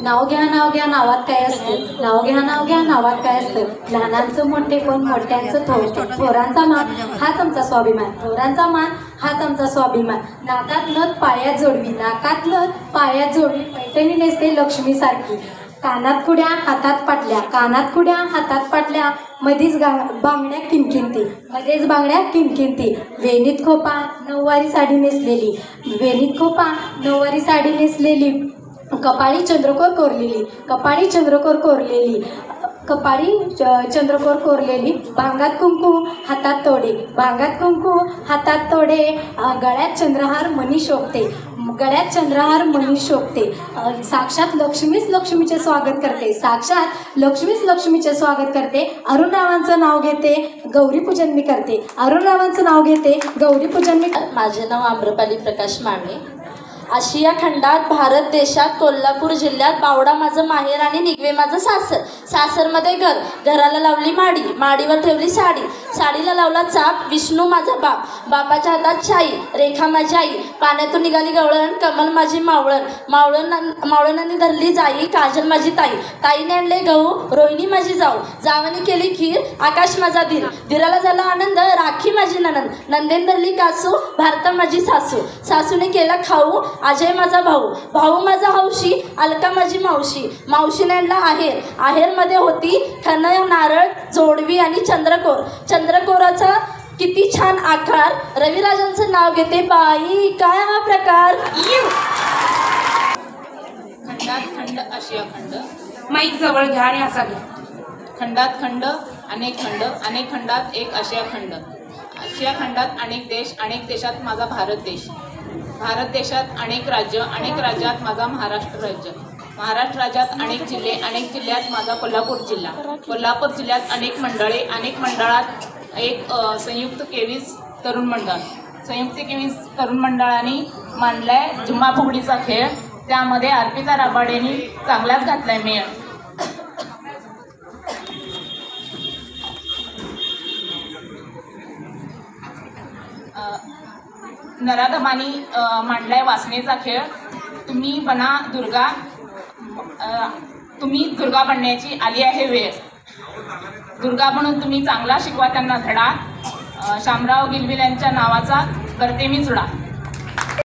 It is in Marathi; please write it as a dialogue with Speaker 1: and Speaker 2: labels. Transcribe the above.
Speaker 1: नाव घ्या नावात काय असतं, नाव घ्या नावात काय असतं. लहानांचं मोठे पण मोठ्यांचं थोर, थोरांचा मान हाच आमचा स्वाभिमान, थोरांचा मान हाच आमचा स्वाभिमान. नाकात नथ पायात जोडवी, नाकात नथ पायात जोडवी, पैठणी नेसते लक्ष्मी सारखी. कानात कुड्या हातात पाटल्या, कानात कुड्या हातात पाटल्या, मध्येच बांगड्या किणकिणती, मध्येच बांगड्या किणकिणती. वेणीत खोपा नऊवारी साडी नेसलेली, वेणीत खोपा नऊवारी साडी नेसलेली, कपाळी चंद्रकोर कोरलेली, कपाळी चंद्रकोर कोरलेली, कपाळी चंद्रकोर कोरलेली. भांगात कुंकू हातात तोडे, भांगात कुंकू हातात तोडे, गळ्यात चंद्रहार मणी शोभते, गळ्यात चंद्रहार मणी शोभते. साक्षात लक्ष्मीच लक्ष्मीचे स्वागत करते, साक्षात लक्ष्मीच लक्ष्मीचे स्वागत करते. अरुणरावांचं नाव घेते, गौरीपूजन मी करते, अरुणरावांचं नाव घेते, गौरीपूजन मी.
Speaker 2: माझे नाव आम्रपाली प्रकाश माने. आशिया खंडात, भारत देशात, कोल्हापूर जिल्ह्यात बावडा माझं माहेर आणि निगवे माझं सासर. सासरमध्ये घर, घराला लावली माडी, माडीवर ठेवली साडी, साडीला लावला चाप, विष्णू माझा बाप, बापाच्या हातात शाई, रेखा माझी आई, पाण्यातून निघाली गवळण, कमल माझी मावळण, मावळणाने धरली जाई, काजल माझी ताई, ताईने आणले गहू, रोहिणी माझी जाऊ, जावाने केली खीर, आकाश माझा धीर, धीराला झाला आनंद, राखी माझी ननंद, नंदेन धरली कासू, भारता माझी सासू, सासूने केला खाऊ, अजय माझा भाऊ, भाऊ माझा हौशी, अलका माझी मावशी, मावशीने आणला आहेर, आहेरमध्ये होती खण, नारळ, जोडवी आणि चंद्रकोर, चंद्रकोराचा किती छान आकार. रविराजांचं नाव घेते, बाई काय हा प्रकार.
Speaker 3: खंडात खंड आशिया खंड,
Speaker 4: माईक जवळ घ्या आणि असा घ्या.
Speaker 3: खंडात खंड अनेक खंड, अनेक खंडात एक आशिया खंड, आशिया खंडात अनेक देश, अनेक देशात माझा भारत देश, भारत देशात अनेक राज्य, अनेक राज्यात माझा महाराष्ट्र राज्य, महाराष्ट्र राज्यात अनेक जिल्हे, अनेक जिल्ह्यात माझा कोल्हापूर जिल्हा, कोल्हापूर जिल्ह्यात अनेक मंडळे, अनेक मंडळात एक संयुक्त केवीस तरुण मंडळ, संयुक्त केवीस तरुण मंडळाने मांडलाय झुम्मा फुगडीचा खेळ, त्यामध्ये अर्पिता राबाडेंनी चांगलाच घातलाय मेळ. नराधमानी मांडलाय वासनेचा खेळ, तुम्ही बना दुर्गा, तुम्ही दुर्गा बनण्याची आली आहे वेळ, दुर्गा म्हणून तुम्ही चांगला शिकवा त्यांना धडा, शामराव गिलविल यांच्या नावाचा करते मी चुडा.